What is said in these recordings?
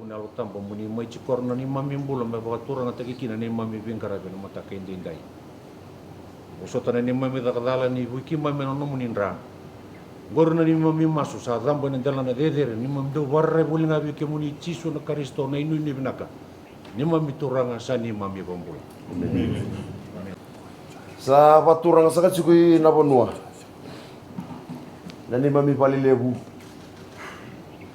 Unalo tampa muni mai chikorna ni mami mbula me bakaturanga takikina ni mami bingkarabe no mata kaindindai. Usotana ni mami takadala ni wiki mami no muni ndra. Gorna ni mami masu sa damba ni dalana dedere ni mami do warre bulinga wiki muni chisu na karisto na inu ni binaka. Ni mami turanga sa ni mami bambula. Sa paturanga sa katsukui na bonua. Na ni mami palilebu.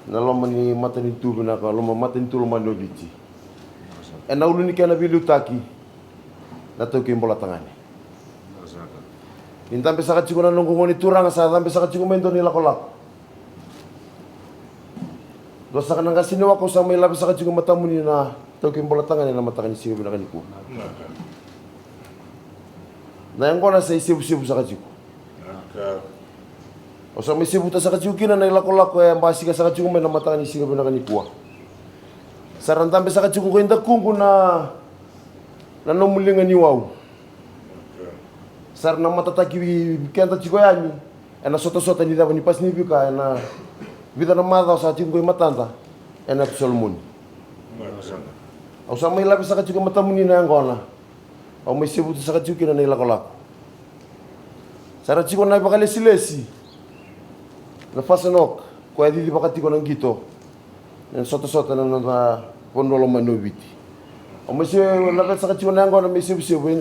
Na loma ni mata ni tubu na ka loma mata ni tulu mano biti. E na ulu ni kena bilu taki na tau ke mbola tangane. Intampe sa katsiko na nungku ngoni turanga sa tampe sa katsiko mendo ni lako-lako. Dosa ka nang kasini wako sa may labi sa katsiko matamu ni na tau ke mbola tangane na mata kani sigo binakani ko. Na yang kona sa isibu-sibu sa katsiko. O sa may sibuta sa katsukina na ilako-lako ay ambasi ka sa katsukong may namatakan ni singa binakani kuwa. Sa rantambe sa katsukong ko yung kungko na numulingan ni wow. Sa na matataki kenta chiko yami na sota-sota ni dawa ni pas ni bika na vida na madaw sa katsukong ko yung matanda na solomon. O sa may labi sa katsukong matamuni na yung kona. O may sibuta sa katsukina na ilako-lako. Sa katsukong na ipakalesi-lesi. Na fasanok, ko edi di bakati ko nang gito. Yang sota-sota na pondolo manubiti. O mesi lakat sa katsiwa na na mesi busibu.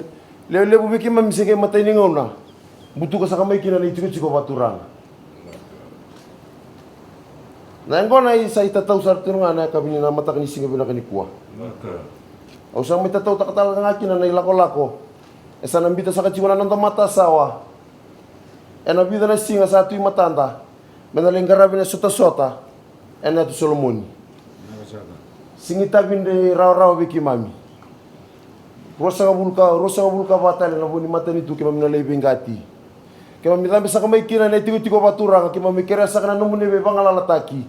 Leo biki mamisi kay matay ni ngona. Butu ka sa kamay kina na itiko paturang. Na ngona isa itatau sa nga na kami na mata kani singa binakani kuwa. O sa may tatau takatal nga kina na ilako-lako. Esa nambita sa katsiwa na mata sawa. E nabida na singa sa atu'y matanda. Manaling garabi na sota-sota, na ito Solomon. Singitabin de raw-raw wiki mami. Rosa nga bulka batali na buni mata nito kaya mami nalaibing gati. Kaya mami tambi sa kamay kina na itiko batura, kaya mami kira sa kanan numunebe bang alalataki.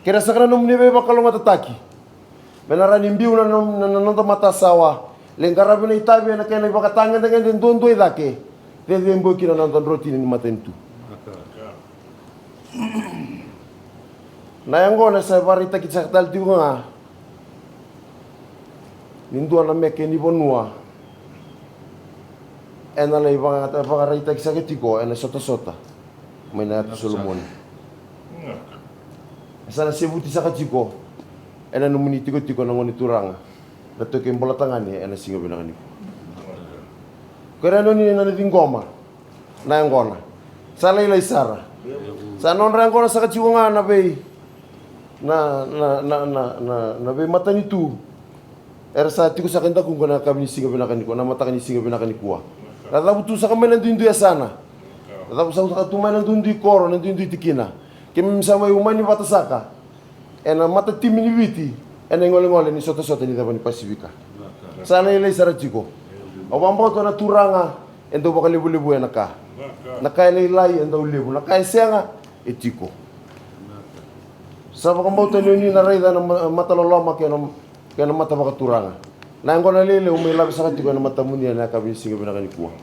Kira sa kanan numunebe bang kalungatataki. Menaranin biu na nanonta mata sawa. Leng garabi na itabi na kaya nagbakatangan dengan din doon-doy dake. Dede yung boy kina nanton roti ni mata nito. Na yang na sa varita kita tal ti nga nindu na meke ni bonua ena lay bang ata varita kita ketiko ena sota may na Solomon sana sebuti sa katiko ena numuni tiko na ngoni turanga dato ke mbola tangani ena singa binakani kaya no ni na tingoma na yang na salay sara sa non rang ko na sa katsiwa nga na bay na bay mata ni tu era sa tiko sa kenda kung na kami singa binakani ko na mata kani singa binakani ko rata butu sa kamay nandu ya sana rata sa katumay nandu koro nandu tikina kemi sama umani batasaka na mata timi ni witi ena ngole ni sota ni dapat ni pasifika sana ilay sa ratiko o bamboto na turanga endo bakalibu-libu ya nakailay endo libu nakaisenga etiko. Sa pakamautan yun ni narayda na mataloloma kaya na mata makaturanga. Na ang konalili umilabi sa katiko na matamunia na kabising binakani kuwa.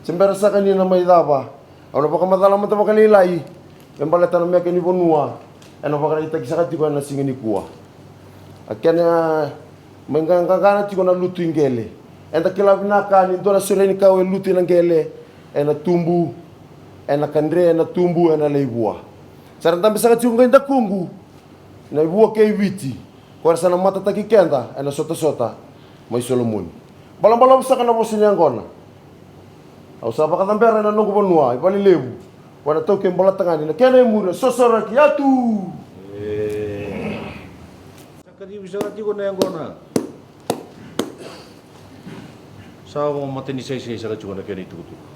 Sembera sa kanina may daba. Ano pa kamatala mata makalilay. Yung balata na may kanibonua. Ano pa kanitag sa katiko na singa ni kuwa. At kaya may ngangangana tiko na luto yung gele. Enta kilabi na kanin doon na sureni kawe luto ng gele. Na tumbu. Na kandre na tumbu na leibua. Sarang tambi sa katsukong kayo kungu na ibua kay witi. Kung sa nang matataki kenda na sota-sota may Solomon. Balang-balang sa kanapusin niyang kona. Au sa pakatambera na nung kupanua ipalilebu. Wana tau kay mbola tangani na kena yung muna sosorak yatu. Nakadiwi sa katiko na yung kona. Sa mga matinisay-say sa katsukong na kena itukutuk.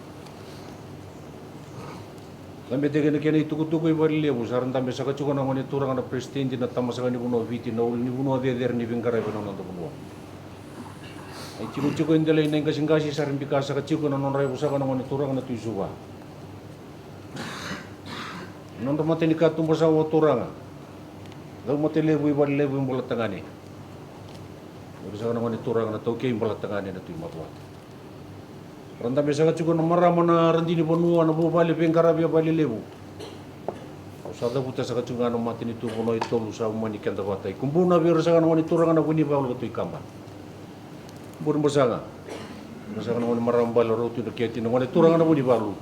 Tambe tege na kena itukutuko ibalile saran tambe sa kachuko na ngoni turang na presidente na tamasa ni buno viti na ul ni buno der ni vingkara ba nang buno ai chiku indele na ngasingasi saran bikasa kachuko na non rai usaka na ngoni turang na tuisuwa non mate ni katumba sa turang daw mate lebu ibalile mbola tangani usaka na ngoni turang na toke mbola tangani na tuimatwa Randa biasa ka cukup nomor ramana randini ponua na bubali pengkara bia bali lebu. sa da buta sa kachungano matini tu mono itolu sa umani kenda kota kumbuna vira sa ngani turanga na kuni baulu tu ikamba bur masanga ngani marambal rotu de keti ngani turanga na kuni balu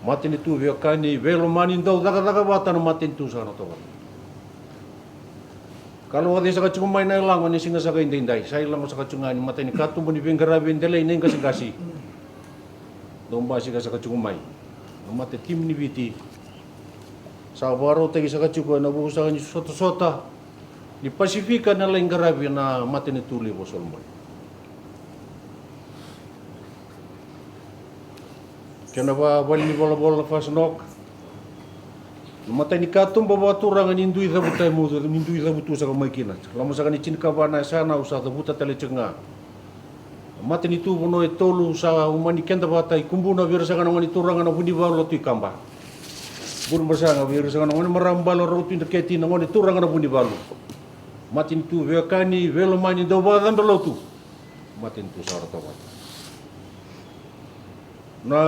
matini tu via kani velo mani ndau daga bata na matini tu sa na to kalau wadi sa kachungmai na lang ni singa sa kaindindai sa ilang sa kachungani matini katumbo ni vingarabi ndele inen kasi domba si sa kachungmai mate tim ni biti sa baro tegi sa kachuko na busa ni sota ni Pasifika na lain garabi na mate ni tuli bo solmo kena ba bali bola fasnok mate ni katum bawa turang ni indui da butai mu ni indui da butu sa kamai kina lama sa ni cin kabana sana usa da buta tele cenga mate ni tu bono e tolu sa umani kenda batai kumbuna vir sa kana ngani turanga na buni balo tu ikamba bun bersanga vir sa kana ngani marambalo rotu ndeketi na ngani turanga na buni balo mate ni tu vekani velo mani do badan do tu mate ni tu sa rata na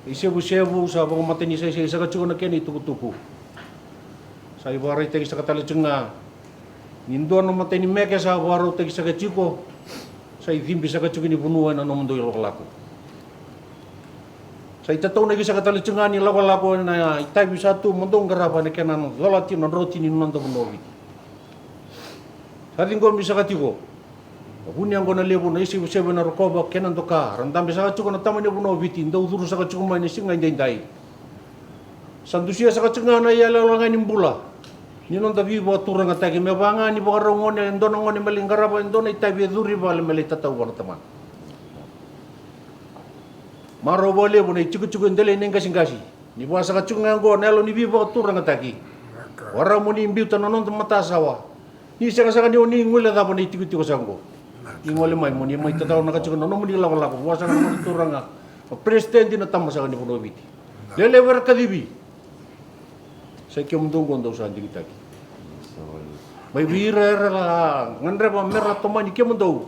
isebu sa bang mate ni sa kachuko na keni tuku sa ibarai tegi sa katale cenga nindo no mate ni meke sa baro tegi sa kachuko sa idimbi sa kachuko ni bunuan na nomondo ilo kalako sa itatau na sa katale cenga ni lako na itabi satu mondong garapa na kenan dolati na roti ni nondo bunovi sa tinggo mi sa kachuko Hunyang ko na lebo na isi sebe na rokoba kenan doka randam bisa kachuko na tamanya buno biti ndau duru sa kachuko mai singa indai sandusia sa kachuko na yala langan nimbula ni non tabi bo turang atagi me banga ni bo rongone ndono ngone melingara ba ndona itabi duri ba le meli tatau war teman maro bole bo na chuku ndele nenga singasi ni bo sa kachuko ngo nelo ni bi bo turang atagi wara mo ni imbiu tanon mata sawa ni sa ni oni ngule da bo ni tiku sango ingole mai moni mai tatau na kachuko no moni lawa wasa na moni turanga president na tamma sa ni bono biti lele wer kadibi sai ke mundong gondo sa ndi kitaki mai vira la ngandre ba merra to mani ke mundo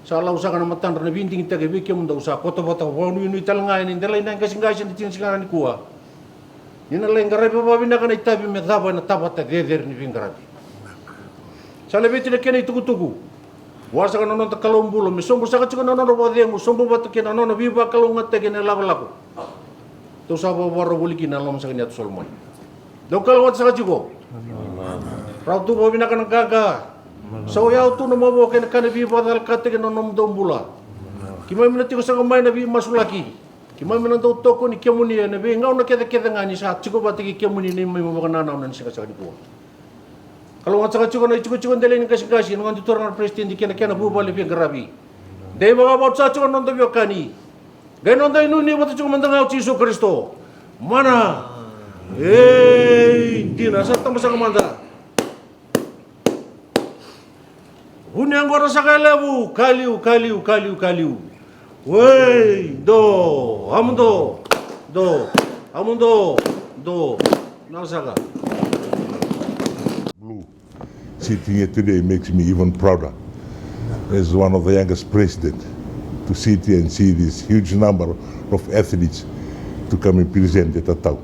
sa lau sa kana matan na binting kitaki bi ke mundo sa koto wonu ni talanga ni ndela ina kasingasin di tinsinga ni kuwa ni na lengara ba bina kana itabi me daba na tabata deder ni vingarabi sa lebeti na kene tuku wasa kana non takalombulo mi sombo sa kachuko non ro bodemu sombo bat ke non viva kalonga te ke na lako to sa bo baro buliki na lom sa kanya to solmon do kalwat sa kachuko Ratu bo bina kana gaga so yau tu no mo ke kana viva dal kate ke non dombula kimai minati ko sa kamai na vi masulaki kimai minanto toko ni kemuni na vi ngau na kete ngani sa chuko bat ke kemuni ni mai mo kana na nan sa kachuko kalau nggak cukup na cukup dele ni kasi nungan tutor na presiden di kena buba lepi garabi dei mga bot sa cukup nonton biokani gay nonton inu ni bot cukup mendengau Yesus Kristo mana di nasa tama sa kamanda hunyang gora sa kalebu kaliu wey amundo nasaka Sitting here today makes me even prouder as one of the youngest presidents to sit here and see this huge number of athletes to come and present at iTatau.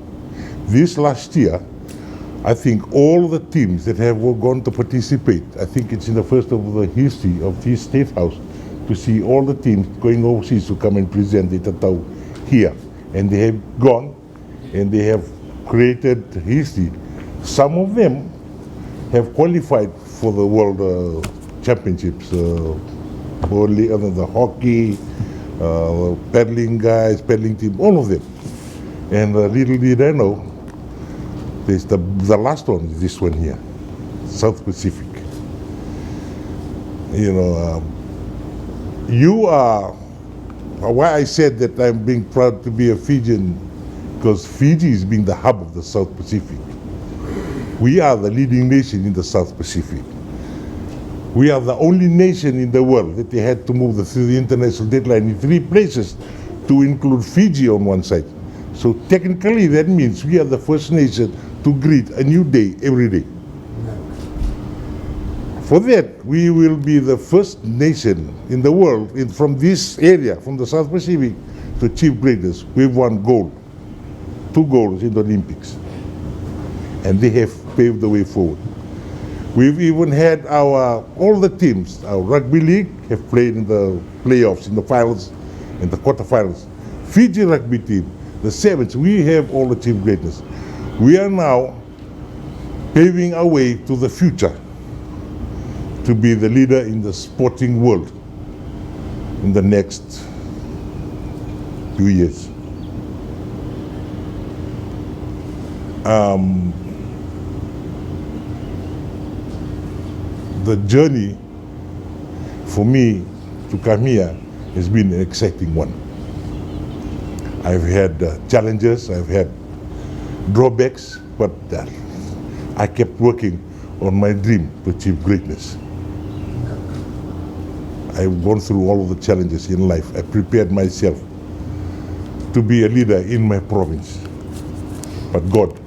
This last year, I think all the teams that have gone to participate, I think it's in the first of the history of this State House to see all the teams going overseas to come and present at iTatau here. And they have gone and they have created history. Some of them have qualified for the World Championships, only other the hockey, paddling guys, paddling team, all of them. And little did I know, there's the last one is this one here, South Pacific. You know, you are, why I said that I'm being proud to be a Fijian, because Fiji is being the hub of the South Pacific. We are the leading nation in the South Pacific. We are the only nation in the world that they had to move the international deadline in 3 places to include Fiji on one side. So technically that means we are the first nation to greet a new day every day. For that, we will be the first nation in the world from this area, from the South Pacific, to achieve greatness. We've won gold. 2 goals in the Olympics. And they have paved the way forward. We've even had all the teams, our rugby league have played in the playoffs, in the finals, in the quarterfinals. Fiji rugby team, the sevens, we have all achieved greatness. We are now paving our way to the future to be the leader in the sporting world in the next few years. The journey for me to come here has been an exciting one. I've had challenges, I've had drawbacks, but I kept working on my dream to achieve greatness. I've gone through all of the challenges in life. I prepared myself to be a leader in my province. But God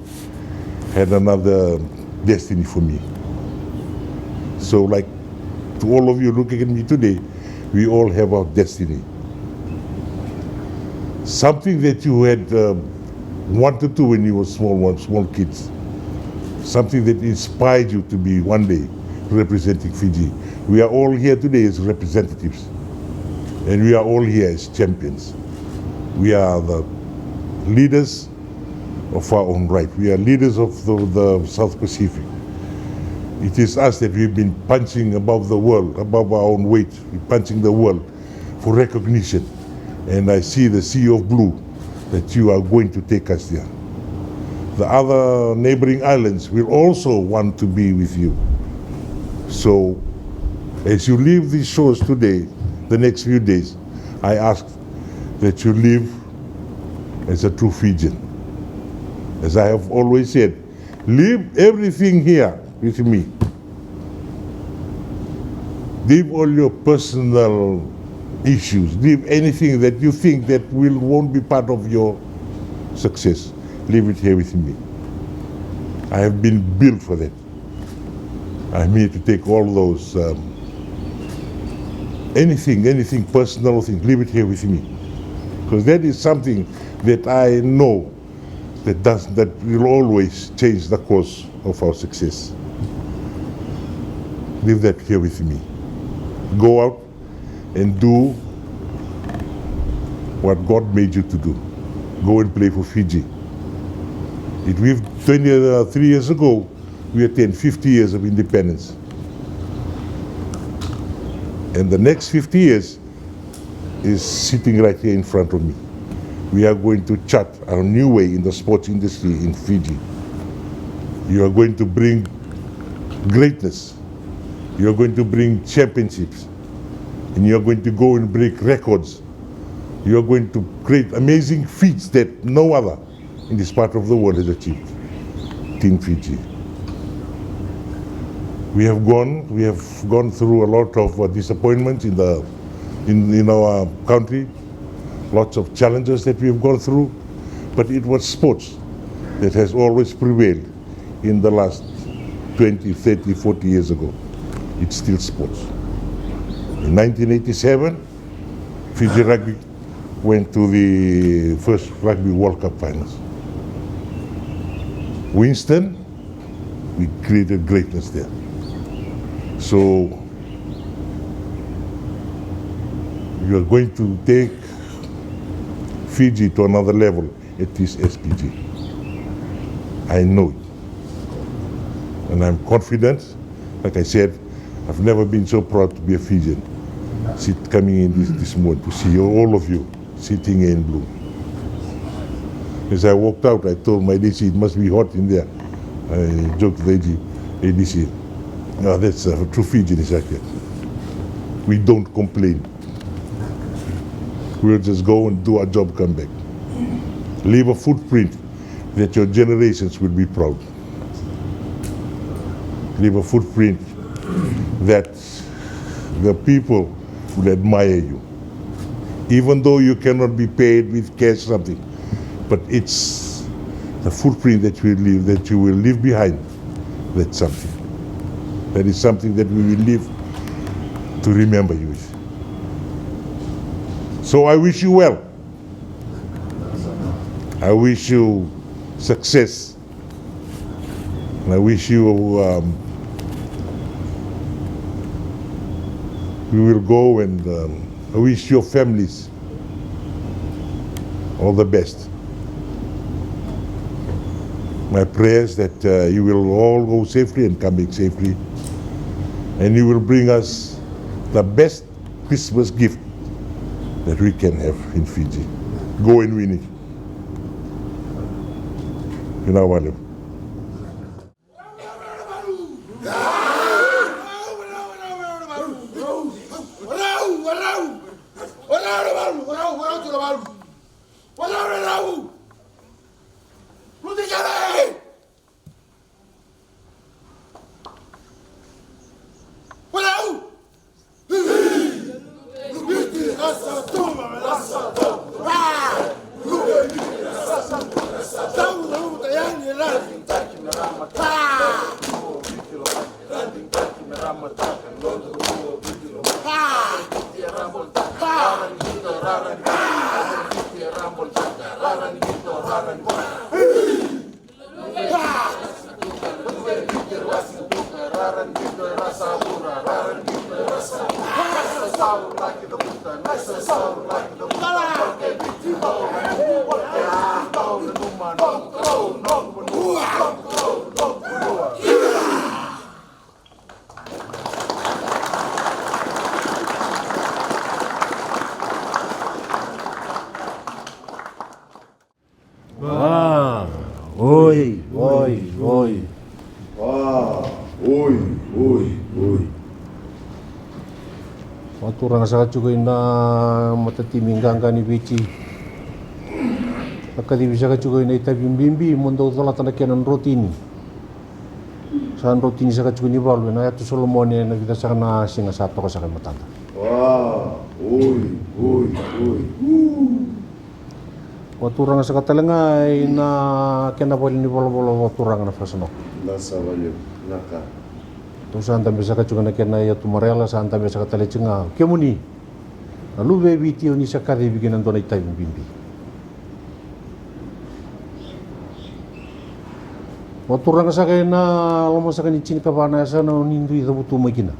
had another destiny for me. So like to all of you looking at me today, we all have our destiny. Something that you had wanted to when you were small kids. Something that inspired you to be one day representing Fiji. We are all here today as representatives. And we are all here as champions. We are the leaders of our own right. We are leaders of the South Pacific. It is us that we've been punching above the world, above our own weight. We're punching the world for recognition. And I see the sea of blue that you are going to take us there. The other neighboring islands will also want to be with you. So as you leave these shores today, the next few days, I ask that you live as a true Fijian. As I have always said, leave everything here with me. Leave all your personal issues, leave anything that you think that won't be part of your success. Leave it here with me. I have been built for that. I'm here to take all those, anything personal thing, leave it here with me. Because that is something that I know that will always change the course of our success. Leave that here with me. Go out and do what God made you to do. Go and play for Fiji. 23 years ago, we attained 50 years of independence. And the next 50 years is sitting right here in front of me. We are going to chart a new way in the sports industry in Fiji. You are going to bring greatness. You are going to bring championships. And you are going to go and break records. You are going to create amazing feats that no other in this part of the world has achieved. Team Fiji. We have gone through a lot of disappointments in our country, lots of challenges that we have gone through, but it was sports that has always prevailed in the last 20, 30, 40 years ago. It's still sports. In 1987, Fiji Rugby went to the first Rugby World Cup finals. Winston, we created greatness there. So you are going to take Fiji to another level at this SPG. I know it. And I'm confident. Like I said, I've never been so proud to be a Fijian. Coming in this morning to see all of you sitting here in blue. As I walked out, I told my DC, it must be hot in there. I joked to the ADC. No, that's a true Fijian is like that. We don't complain. We'll just go and do our job, come back. Leave a footprint that your generations will be proud. Leave a footprint that the people will admire you. Even though you cannot be paid with cash something, but it's the footprint that you will leave behind. That's something. That is something that we will live to remember you with. So I wish you well. I wish you success. And I wish you will go, and I wish your families all the best. My prayers that you will all go safely and come back safely, and you will bring us the best Christmas gift that we can have in Fiji. Go and win it. You know what? Turang sa kachugoy na matatiminganga ni Bichi. Akadibi sa kachugoy na itabimbimbi mundo talata na kenan rotini. Saan rotini sa kachugoy ni Balwe na yato Solomon na kita sa kana singa sato ka sa matanda. Waturang sa katalangay na kenapali ni bolo waturang na fasano. Nasa valeu, naka. Saan tabi sa kachugan na kena ya tumarela saan tabi sa katalechinga kemuni lalu bebi tio ni sakari bikinan dona itai bimbi waturang sa kay na lama sa kani chin kabana sa na nindu ida butu magina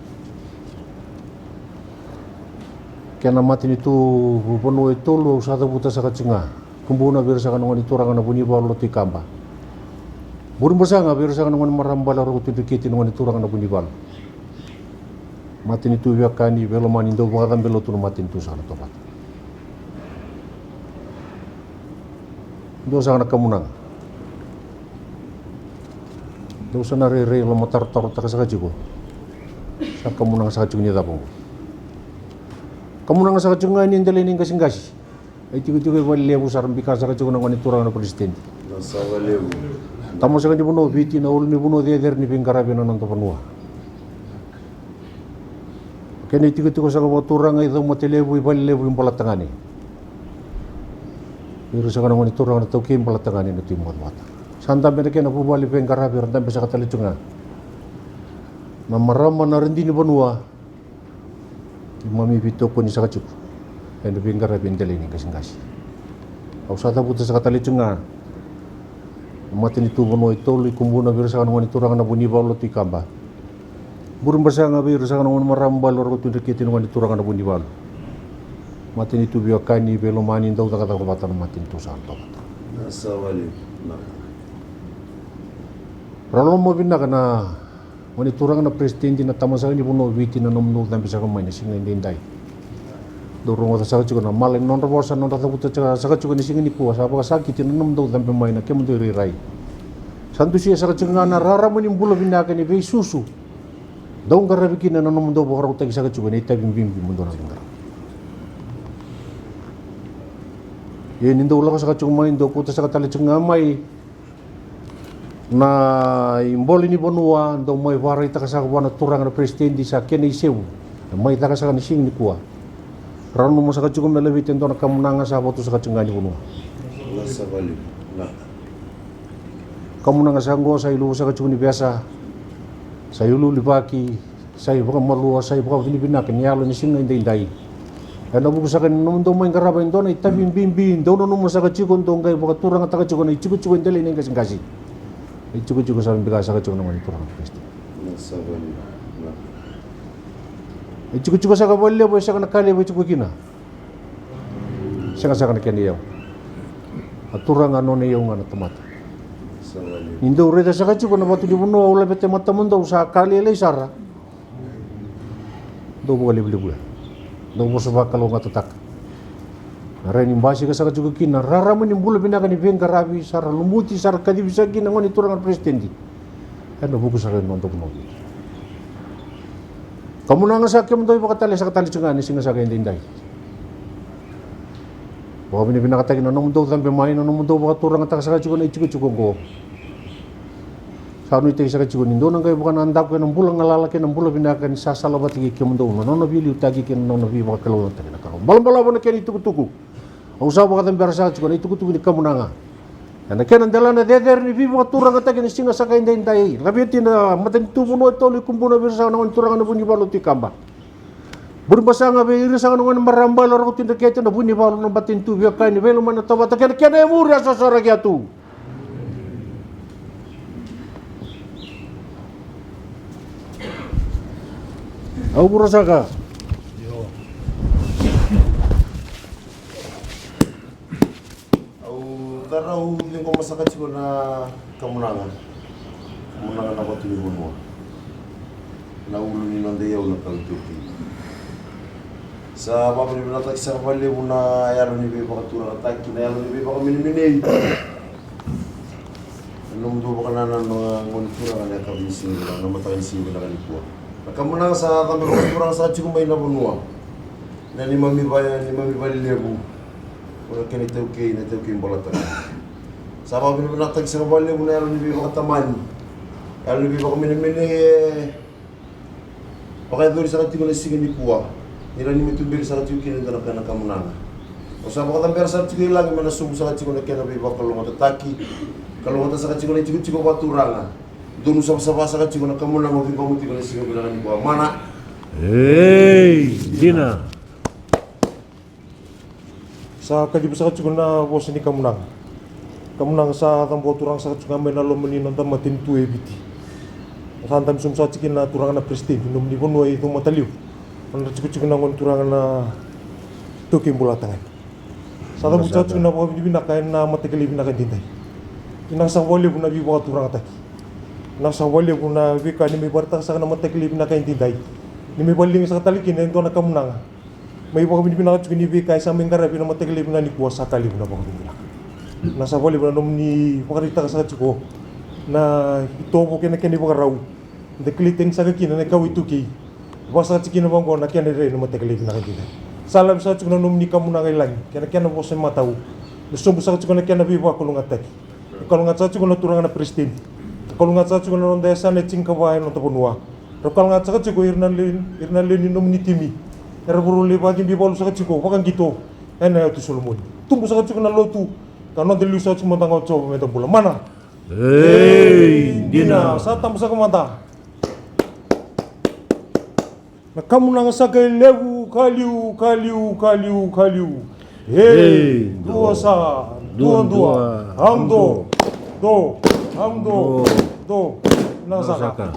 kena mati ni tu bupono itu lo sa ta buta sa kachinga kumbuna bir sa kanong ni turang na buni balo ti kamba Burung bersama biar saya dengan merambal orang itu dikit dengan itu orang nak bunyi bal. Matin itu biarkan di belum manin tu bukan belum tu matin itu sangat tobat. Dosa anak kemunang. Dosa nari lo motor tak sahaja juga. Sak kemunang sahaja ni tak pun. Kemunang sahaja ni yang terlini kasih kasih. Itu juga boleh besar bikas sahaja juga dengan itu orang nak presiden. Nasa valeu. Tamo sa kanji puno viti na ulu ni puno der ni pingkarabi na nanto panua. Kani tiko sa kawaturang ay daw matelebu ibalilebu yung palatangani. Pero sa kanang ni turang na tawki yung palatangani na timot mata. Santa bena kena pubali pingkarabi rantan sa katalitunga. Na marama na rin din ni panua. Yung mamipito ko ni sa kachuk. Kaya na pingkarabi yung dalini kasing-kasi. Au sa taputa sa katalitunga. Matin itu bono itu li kumbuna bir sa kanong ni turang na buni balo ti kamba. Burung basa nga bir sa kanong marambal or tu dikit ni turang na buni balo. Matin itu biakani belo manin daw kata batan matin tu santo. Nasa valeu. Ralo mo binna kana wani turang na presidente na tamasa ni bono viti na nomno tan bisa kamay na singa indai. Dorong ata sa chugo na maleng non robosa non tata buta sa chugo ni singa ni kuwa sa pa sakit na nomdo tan pemay na kemo diri rai. Santu siya sa chugo na raraman yung bulo binaka ni vei susu. Daung karabikin na nomdo bo karau tagi sa chugo ni tabim bimbi mundo na tinggal. Ye nindo ulah sa chugo mai ndo kuta sa katali chugo mai na imboli ni bonua ndo mai warai ta sa wana turang na presidente sa kene isewu. Mai ta sa ni sing ni kuwa. Rano mo sa kachugo melebi tento na kamunanga sa boto sa kachunga ni bunua. Nasa valeu. Kamunanga sa ngo sa ilu sa kachugo ni biasa. Sa ilu libaki, sa ibu malua, sa ibu binibina kenyalo ni singa indai. Ana buku sa kan nung do main karaba indona itabim bim do no sa ka chiko ndo ngai baka turang ta ka chiko na chiko chiko ndele ni kasing kasi. Chiko chiko sa biga sa ka chiko na mani turang peste. Chiko chiko sa ka bolle bo sa ka na kale bo chiko kina. Sa ka na kani yaw. Aturang ano na yung ano tomata. Indo reda sa ka chiko na batu di buno ula bete mata mundo sa kale le sara. Do bo kali bulu. Do mo sa kalau nga tatak. Narain imbasi ka sa juga kina raraman yung bula binakan ni Venga Rabi sara lumuti sara kadi bisa kina ngoni turangan presidenti. Ano buku sa kan untuk mo. Kamu nang sa kem do bakatali sa katali chungani singa sa kain dinday. Bawa bini binakatagi na mundo tambe main na mundo baka turang ta sa juga na ichigo ko. Sanu ite sa kachigo nindo nang kay bukan andap ko ng bulang ngalalaki ng bulang binakan sa salabat gi kemundo no bili utagi ken no bi baka kalon ta na karon balam na ken itukutuku usa baka tambara sa kachigo na itukutuku ni kamunanga ana ken andala na deder ni bi baka turang ta ken singa sa kain dai labiti na maten tubo no to li kumbuna birsa na turang na bunyi balu tikamba burbasa nga be irisa nga marambal ro tinda kete na bunyi balu no batin tu bi kain velo man ta bata ken emura sa saragiatu. Au burasaka. Yo. Au tarau lingko masaka chiko na kamunanga. Kamunanga na batu ni bunwa. Na ulu ni nande yau na kaltuki. Sa bapa ni binatak sa vale una yaro ni be bakatura ataki na yaro ni be baka mini. Nung do baka na ngonitura na kabisi na matakan singo na kanikuwa. Kamunang sa tambe kurang sa chiko may nabunwa. Na ni Maivalili bu. Ora kene teuke bolata. Sa ba bin natag sa balle bu na yaro ni ba taman. Yaro ni ba ko mini Pakai dori sa chiko na sige ni kuwa. Nira ni mitubir sa chiko kini na kana kamunang. O sa ba tambe sa chiko lagi mana subu sa chiko na kena ba kalong tataki. Kalong sa chiko na chiko baturanga. Doon sa basa ka chiko na kamu na mabing pamuti ko na sigaw bilangan ni Buwa. Mana? Hey, Dina. Sa kadib sa chiko na bos ni kamunang. Kamunang sa tambo turang sa chiko may nalomani ng tamatin tu ebiti. Sa antam sum sa chikin na turang na presidente num ni kono ay itong mataliw. Ang chiko na ngon turang na tukim bulatangan. Sa tambo sa chiko na binakain na matikali binakain dintay. Inang sa wali bu na biwa turang ataki. Nasa wali ko na wika ni may barta sa kanang mataklip na kaintinday. Ni may baling sa katalikin na ito na kamunang. May iba kami pinakot ni wika sa aming karabi na mataklip na ni kuwa sa kalip na baka bumilak. Nasa wali ko na nung ni makarita ka sa katsuko na ito po kinakini baka raw. Deklitin sa kakina na ikaw ituki. Basta katsikin na bangko na kaya nire na mataklip na kaintinday. Salam sa katsuko na nung ni kamunang ilang. Kaya na po sa mataw. Gusto mo sa katsuko na kaya na biwa kulungat taki. Kulungat sa katsuko na turangan na presidente. Kalau nggak saja kalau orang desa necing kawain untuk benua. Kalau nggak saja kalau irna leni nomini timi. Erburu lepas jembi balu saja kalau makan gitu. Enak itu sulumun. Tunggu saja kalau lotu. Karena dulu saja cuma tanggal coba meter bulan mana. Hey, Dina. Saat tamu saya mata. Nah kamu nang sagai lewu kaliu. Hey, dua hamdo. Do, nasaka.